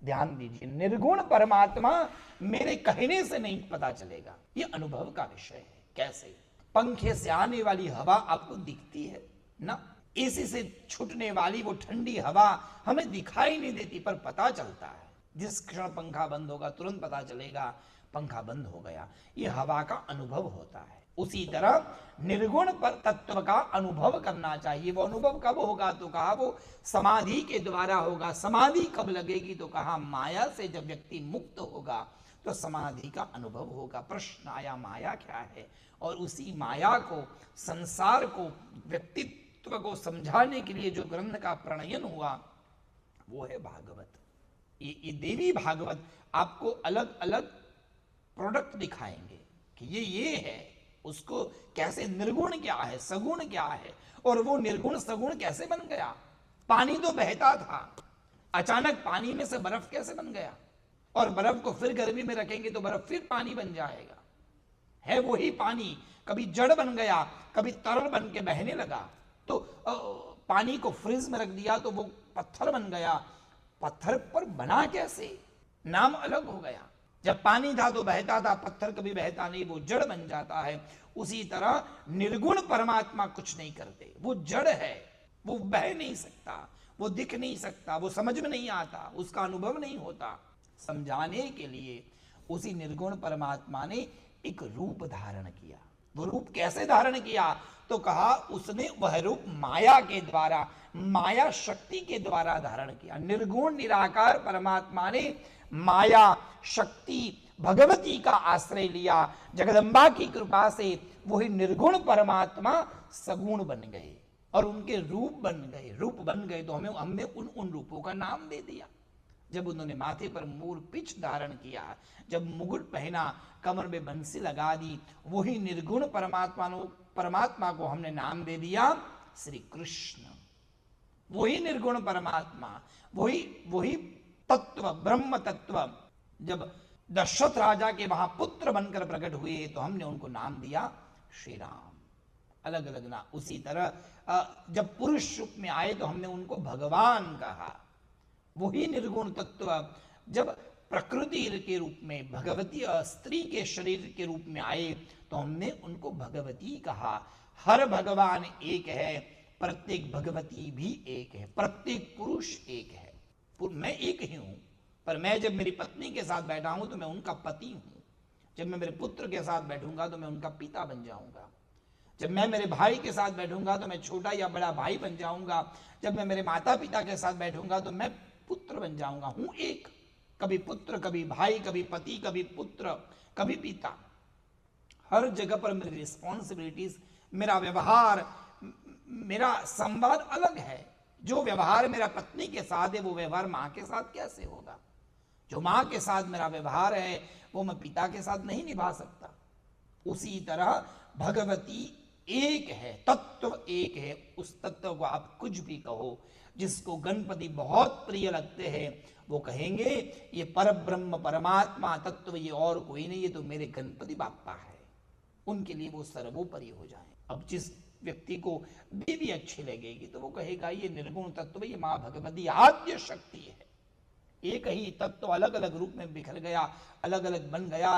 ध्यान दीजिए, निर्गुण परमात्मा मेरे कहने से नहीं पता चलेगा, ये अनुभव का विषय है। कैसे? पंखे से आने वाली हवा आपको दिखती है ना, एसी से छूटने वाली वो ठंडी हवा हमें दिखाई नहीं देती, पर पता चलता है। जिस क्षण पंखा बंद होगा तुरंत पता चलेगा पंखा बंद हो गया, ये हवा का अनुभव होता है। उसी तरह निर्गुण पर तत्व का अनुभव करना चाहिए। वो अनुभव कब होगा? तो कहा वो समाधि के द्वारा होगा। समाधि कब लगेगी? तो कहा माया से जब व्यक्ति मुक्त होगा तो समाधि का अनुभव होगा। प्रश्न आया माया क्या है, और उसी माया को, संसार को, व्यक्तित्व को समझाने के लिए जो ग्रंथ का प्रणयन हुआ वो है भागवत। ये देवी भागवत आपको अलग अलग प्रोडक्ट दिखाएंगे कि ये है, उसको कैसे, निर्गुण क्या है, सगुण क्या है, और वो निर्गुण सगुण कैसे बन गया। पानी तो बहता था, अचानक पानी में से बर्फ कैसे बन गया, और बर्फ को फिर गर्मी में रखेंगे तो बर्फ फिर पानी बन जाएगा। है वही पानी, कभी जड़ बन गया, कभी तरल बन के बहने लगा। तो पानी को फ्रिज में रख दिया तो वो पत्थर बन गया। पत्थर पर बना कैसे? नाम अलग हो गया। जब पानी था तो बहता था, पत्थर कभी बहता नहीं, वो जड़ बन जाता है। उसी तरह निर्गुण परमात्मा कुछ नहीं करते, वो जड़ है, वो बह नहीं सकता, वो दिख नहीं सकता, वो समझ में नहीं आता, उसका अनुभव नहीं होता। समझाने के लिए उसी निर्गुण परमात्मा ने एक रूप धारण किया। वो रूप कैसे धारण किया? तो कहा उसने वह रूप माया के द्वारा, माया शक्ति के द्वारा धारण किया। निर्गुण निराकार परमात्मा ने माया शक्ति भगवती का आश्रय लिया। जगदम्बा की कृपा से वही निर्गुण परमात्मा सगुण बन गए और उनके रूप बन गए। रूप बन गए तो हमने उन रूपों का नाम दे दिया। जब उन्होंने माथे पर मूल पिच धारण किया, जब मुकुट पहना, कमर में बंसी लगा दी, वही निर्गुण परमात्मा को हमने नाम दे दिया श्री कृष्ण। वही निर्गुण परमात्मा, वही तत्व, ब्रह्म तत्व, जब दशरथ राजा के वहां पुत्र बनकर प्रकट हुए तो हमने उनको नाम दिया श्री राम। अलग अलग नाम। उसी तरह जब पुरुष रूप में आए तो हमने उनको भगवान कहा। वही निर्गुण तत्व जब प्रकृति के रूप में, भगवती स्त्री के शरीर के रूप में आए तो हमने उनको भगवती कहा। हर भगवान एक है, प्रत्येक भगवती भी एक है, प्रत्येक पुरुष एक है। मैं एक ही हूं, पर मैं जब मेरी पत्नी के साथ बैठा हूं तो मैं उनका पति हूं। जब मैं मेरे पुत्र के साथ बैठूंगा तो मैं उनका पिता बन जाऊंगा। जब मैं मेरे भाई के साथ बैठूंगा तो मैं छोटा या बड़ा भाई बन जाऊंगा। जब मैं मेरे माता पिता के साथ बैठूंगा तो मैं पुत्र बन जाऊंगा। हूं एक, कभी पुत्र, कभी भाई, कभी पति, कभी पुत्र, कभी पिता। हर जगह पर मेरी रिस्पॉन्सिबिलिटीज, मेरा व्यवहार, मेरा संवाद अलग है। जो व्यवहार मेरा पत्नी के साथ है वो व्यवहार मां के साथ कैसे होगा? जो मां के साथ मेरा व्यवहार है वो मैं पिता के साथ नहीं निभा सकता। उसी तरह भगवती एक है, तत्व एक है। उस तत्व को आप कुछ भी कहो। जिसको गणपति बहुत प्रिय लगते हैं वो कहेंगे ये परब्रह्म परमात्मा तत्व ये और कोई नहीं, ये तो मेरे गणपति बाप्पा है। उनके लिए वो सर्वोपरि हो जाए। अब जिस व्यक्ति को देवी अच्छी लगेगी तो वो कहेगा ये निर्गुण तत्व, ये मां भगवती आद्य शक्ति है। एक ही तत्व अलग अलग रूप में बिखर गया, अलग अलग बन गया,